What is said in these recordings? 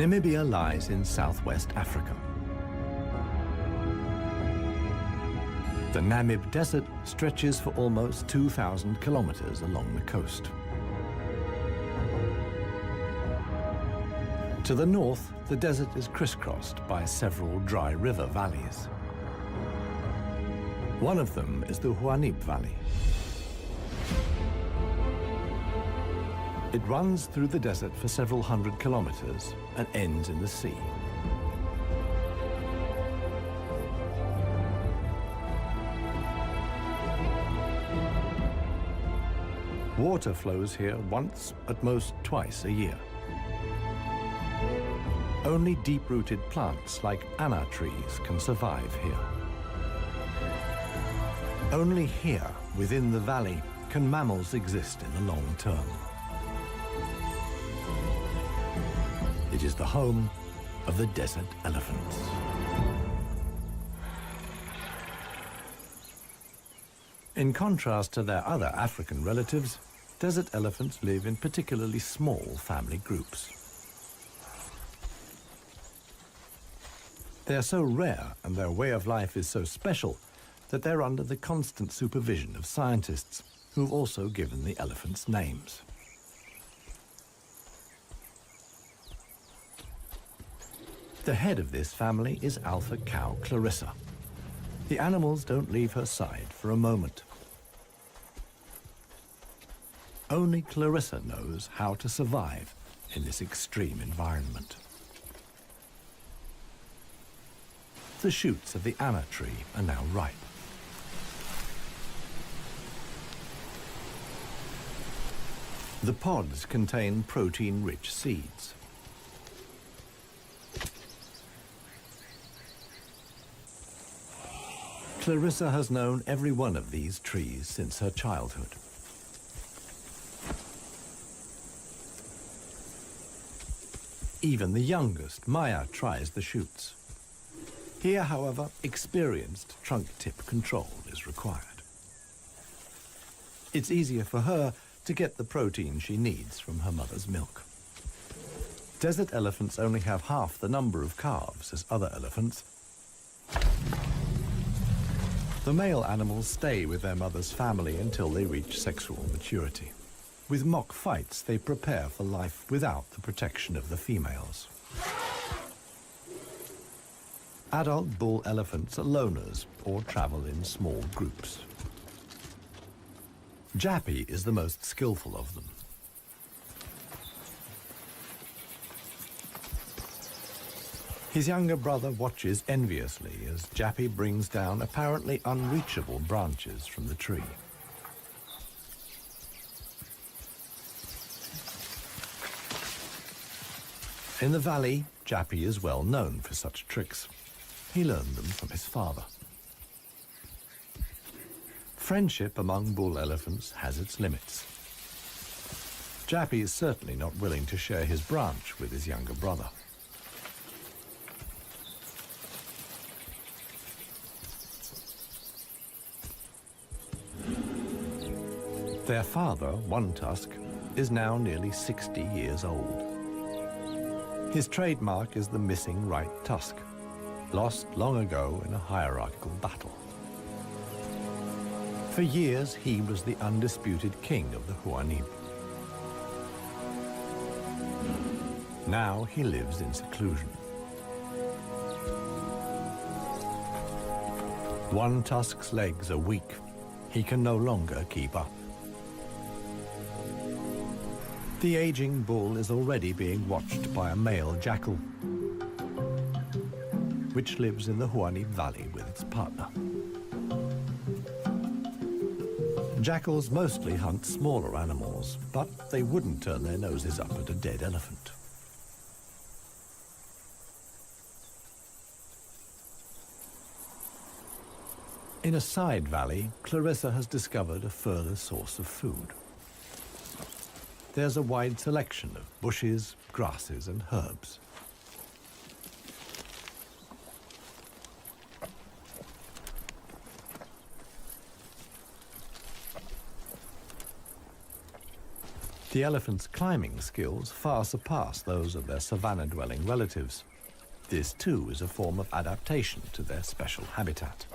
Namibia lies in southwest Africa. The Namib Desert stretches for almost 2,000 kilometers along the coast. To the north, the desert is crisscrossed by several dry river valleys. One of them is the Huanib Valley. It runs through the desert for several hundred kilometers and ends in the sea. Water flows here once, at most twice a year. Only deep-rooted plants like anna trees can survive here. Only here, within the valley, can mammals exist in the long term. It is the home of the desert elephants. In contrast to their other African relatives, desert elephants live in particularly small family groups. They are so rare and their way of life is so special that they're under the constant supervision of scientists who've also given the elephants names. The head of this family is alpha cow Clarissa. The animals don't leave her side for a moment. Only Clarissa knows how to survive in this extreme environment. The shoots of the anna tree are now ripe. The pods contain protein-rich seeds. Clarissa has known every one of these trees since her childhood. Even the youngest, Maya, tries the shoots. Here, however, experienced trunk-tip control is required. It's easier for her to get the protein she needs from her mother's milk. Desert elephants only have half the number of calves as other elephants. The male animals stay with their mother's family until they reach sexual maturity. With mock fights, they prepare for life without the protection of the females. Adult bull elephants are loners or travel in small groups. Jappy is the most skillful of them. His younger brother watches enviously as Jappy brings down apparently unreachable branches from the tree. In the valley, Jappy is well known for such tricks. He learned them from his father. Friendship among bull elephants has its limits. Jappy is certainly not willing to share his branch with his younger brother. Their father, One Tusk, is now nearly 60 years old. His trademark is the missing right tusk, lost long ago in a hierarchical battle. For years, he was the undisputed king of the Huanib. Now he lives in seclusion. One Tusk's legs are weak. He can no longer keep up. The aging bull is already being watched by a male jackal, which lives in the Huanib Valley with its partner. Jackals mostly hunt smaller animals, but they wouldn't turn their noses up at a dead elephant. In a side valley, Clarissa has discovered a further source of food. There's a wide selection of bushes, grasses, and herbs. The The elephants' climbing skills far surpass those of their savanna-dwelling relatives. This, too, is a form of adaptation to their special habitat.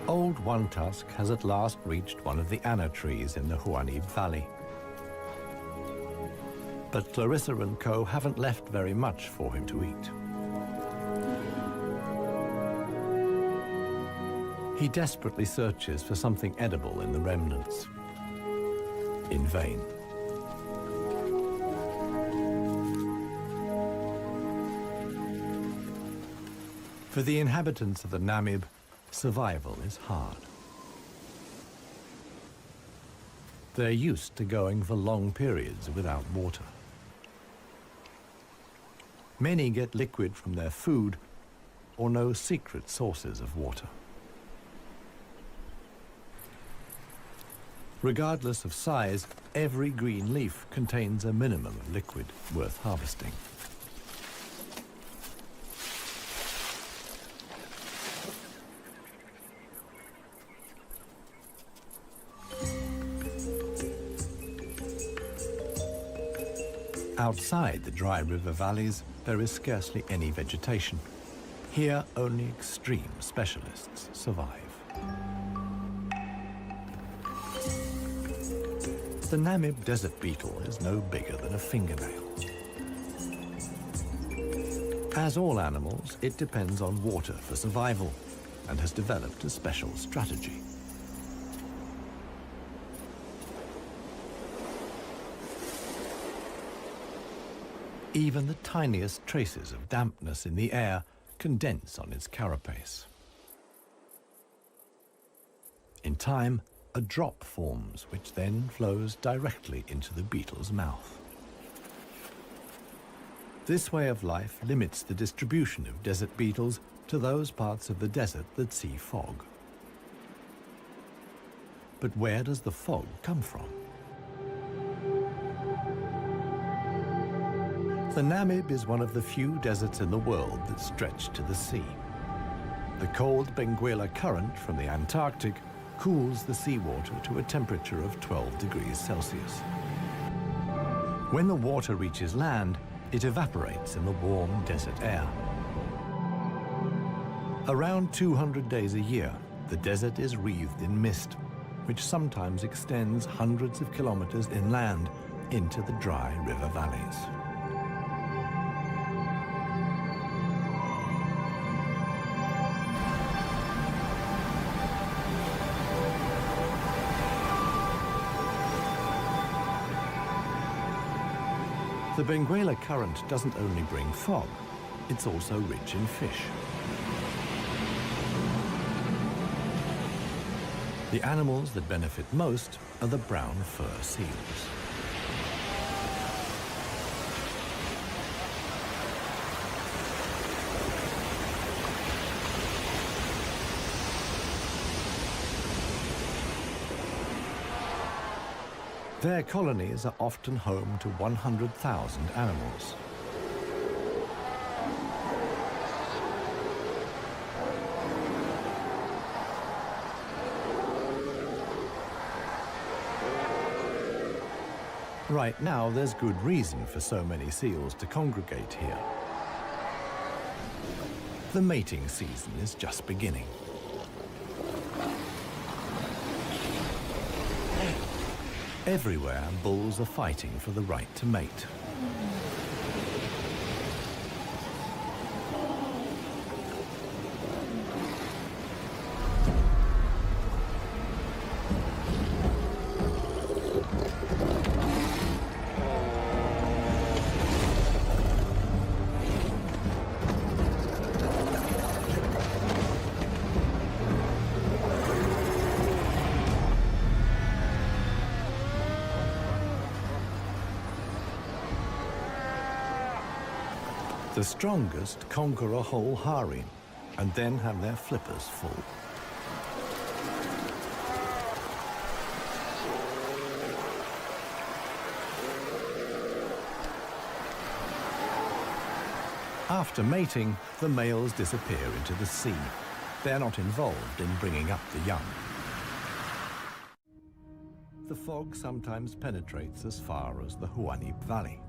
Old One Tusk has at last reached one of the Anna trees in the Huanib Valley. But Clarissa and co. haven't left very much for him to eat. He desperately searches for something edible in the remnants. In vain. For the inhabitants of the Namib, survival is hard. They're used to going for long periods without water. Many get liquid from their food or know secret sources of water. Regardless of size, every green leaf contains a minimum of liquid worth harvesting. Outside the dry river valleys, there is scarcely any vegetation. Here, only extreme specialists survive. The Namib desert beetle is no bigger than a fingernail. As all animals, it depends on water for survival and has developed a special strategy. Even the tiniest traces of dampness in the air condense on its carapace. In time, a drop forms, which then flows directly into the beetle's mouth. This way of life limits the distribution of desert beetles to those parts of the desert that see fog. But where does the fog come from? The Namib is one of the few deserts in the world that stretch to the sea. The cold Benguela current from the Antarctic cools the seawater to a temperature of 12 degrees Celsius. When the water reaches land, it evaporates in the warm desert air. Around 200 days a year, the desert is wreathed in mist, which sometimes extends hundreds of kilometers inland into the dry river valleys. The Benguela current doesn't only bring fog, it's also rich in fish. The animals that benefit most are the brown fur seals. Their colonies are often home to 100,000 animals. Right now, there's good reason for so many seals to congregate here. The mating season is just beginning. Everywhere, bulls are fighting for the right to mate. The strongest conquer a whole harem and then have their flippers full. After mating, the males disappear into the sea, They're not involved in bringing up the young. The fog sometimes penetrates as far as the Huaníp Valley.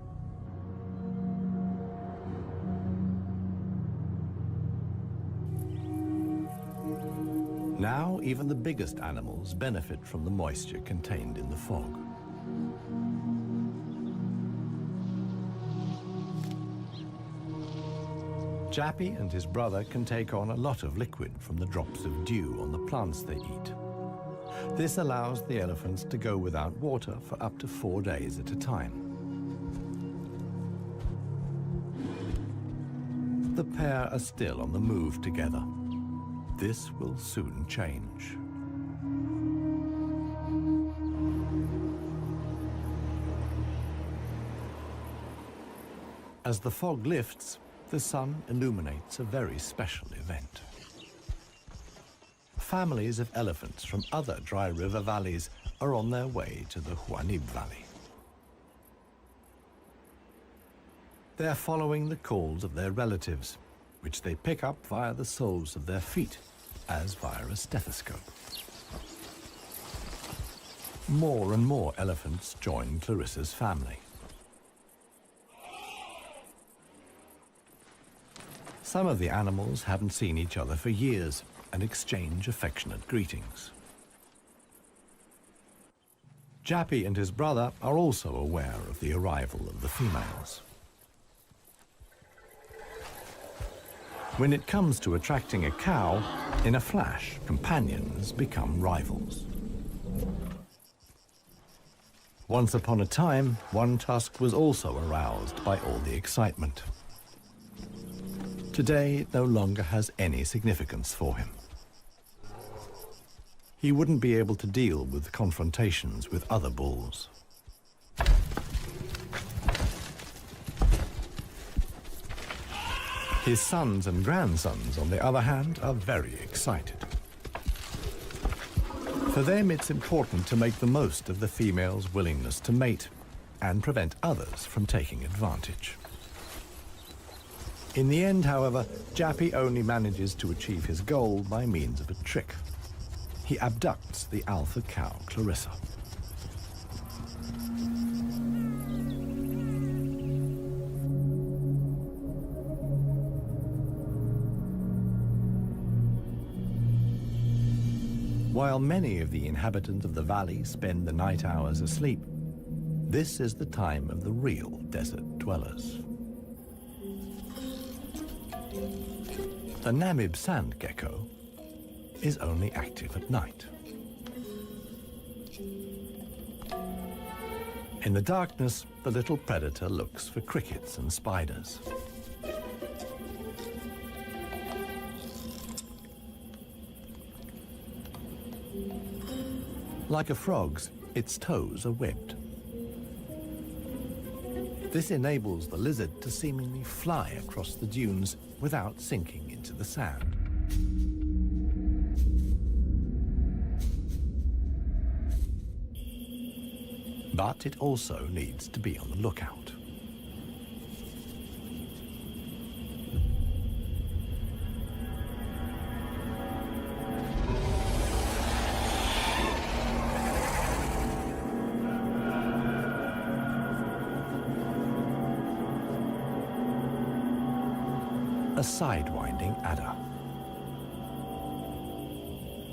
Now, even the biggest animals benefit from the moisture contained in the fog. Jappy and his brother can take on a lot of liquid from the drops of dew on the plants they eat. This allows the elephants to go without water for up to 4 days at a time. The pair are still on the move together. This will soon change. As the fog lifts, the sun illuminates a very special event. Families of elephants from other dry river valleys are on their way to the Huaníp Valley. They're following the calls of their relatives, which they pick up via the soles of their feet, as via a stethoscope. More and more elephants join Clarissa's family. Some of the animals haven't seen each other for years and exchange affectionate greetings. Jappy and his brother are also aware of the arrival of the females. When it comes to attracting a cow, in a flash, companions become rivals. Once upon a time, One Tusk was also aroused by all the excitement. Today, it no longer has any significance for him. He wouldn't be able to deal with confrontations with other bulls. His sons and grandsons, on the other hand, are very excited. For them, it's important to make the most of the female's willingness to mate and prevent others from taking advantage. In the end, however, Jappy only manages to achieve his goal by means of a trick. He abducts the alpha cow, Clarissa. While many of the inhabitants of the valley spend the night hours asleep, this is the time of the real desert dwellers. The Namib sand gecko is only active at night. In the darkness, the little predator looks for crickets and spiders. Like a frog's, its toes are webbed. This enables the lizard to seemingly fly across the dunes without sinking into the sand. But it also needs to be on the lookout. A sidewinding adder.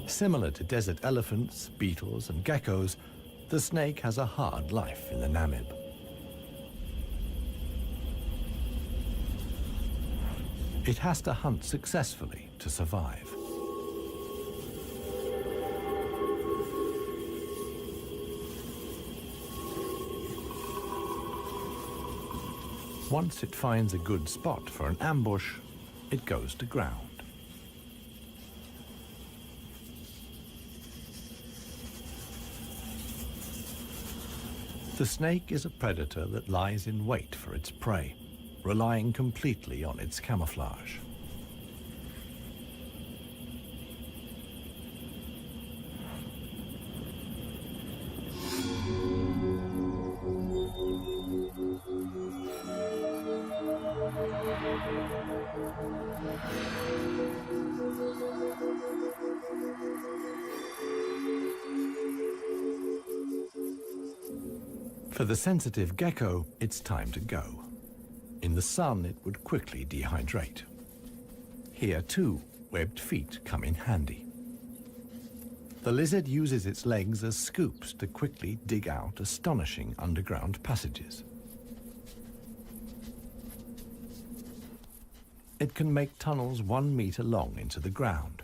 Similar to desert elephants, beetles, and geckos, the snake has a hard life in the Namib. It has to hunt successfully to survive. Once it finds a good spot for an ambush, it goes to ground. The snake is a predator that lies in wait for its prey, relying completely on its camouflage. For the sensitive gecko, it's time to go. In the sun, it would quickly dehydrate. Here, too, webbed feet come in handy. The lizard uses its legs as scoops to quickly dig out astonishing underground passages. It can make tunnels 1 meter long into the ground.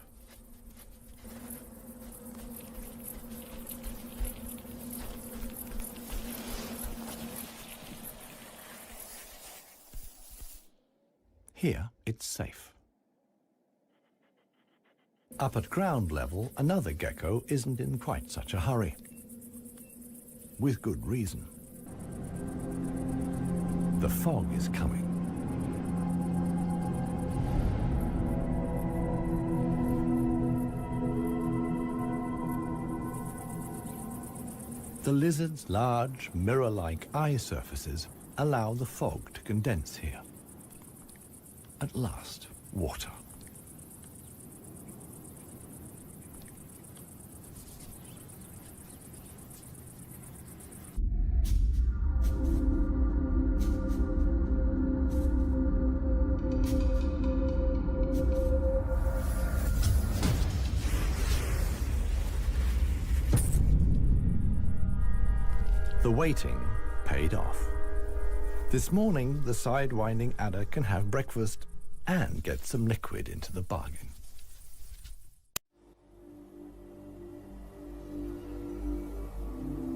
Here, it's safe. Up at ground level, another gecko isn't in quite such a hurry. With good reason. The fog is coming. The lizard's large, mirror-like eye surfaces allow the fog to condense here. At last, water. The waiting paid off. This morning, the sidewinding adder can have breakfast and get some liquid into the bargain.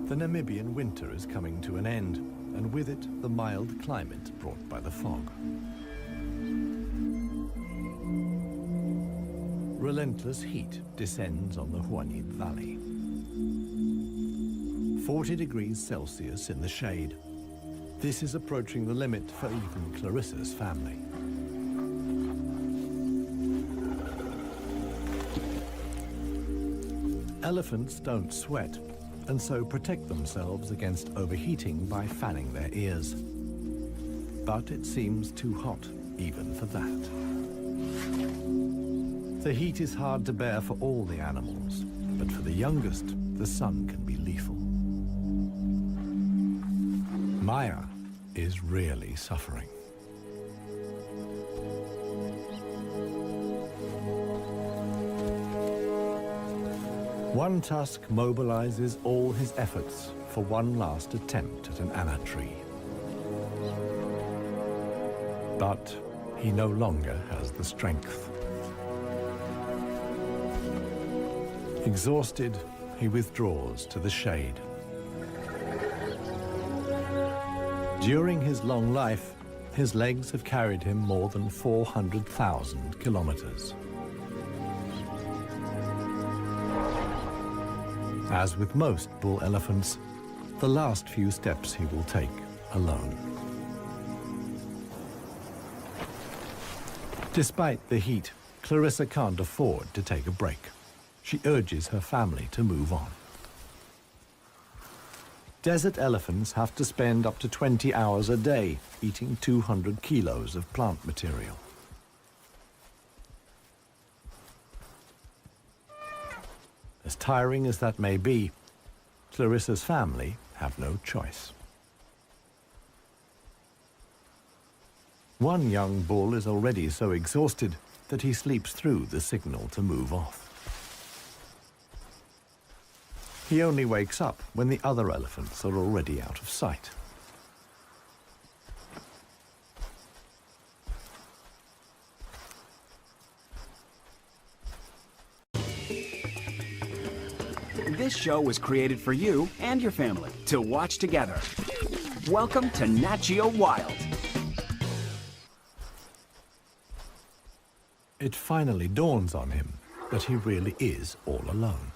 The Namibian winter is coming to an end, and with it, the mild climate brought by the fog. Relentless heat descends on the Huanid Valley. 40 degrees Celsius in the shade. This is approaching the limit for even Clarissa's family. Elephants don't sweat, and so protect themselves against overheating by fanning their ears. But it seems too hot, even for that. The heat is hard to bear for all the animals, but for the youngest, the sun can be lethal. Maya is really suffering. One tusk mobilizes all his efforts for one last attempt at an anna tree. But he no longer has the strength. Exhausted, he withdraws to the shade. During his long life, his legs have carried him more than 400,000 kilometers. As with most bull elephants, the last few steps he will take alone. Despite the heat, Clarissa can't afford to take a break. She urges her family to move on. Desert elephants have to spend up to 20 hours a day eating 200 kilos of plant material. As tiring as that may be, Clarissa's family have no choice. One young bull is already so exhausted that he sleeps through the signal to move off. He only wakes up when the other elephants are already out of sight. This show was created for you and your family to watch together. Welcome to Nat Geo Wild. It finally dawns on him that he really is all alone.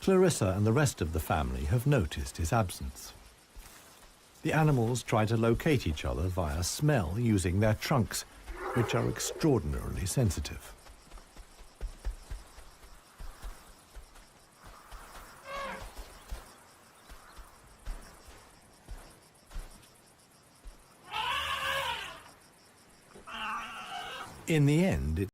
Clarissa and the rest of the family have noticed his absence. The animals try to locate each other via smell using their trunks, which are extraordinarily sensitive. In the end, it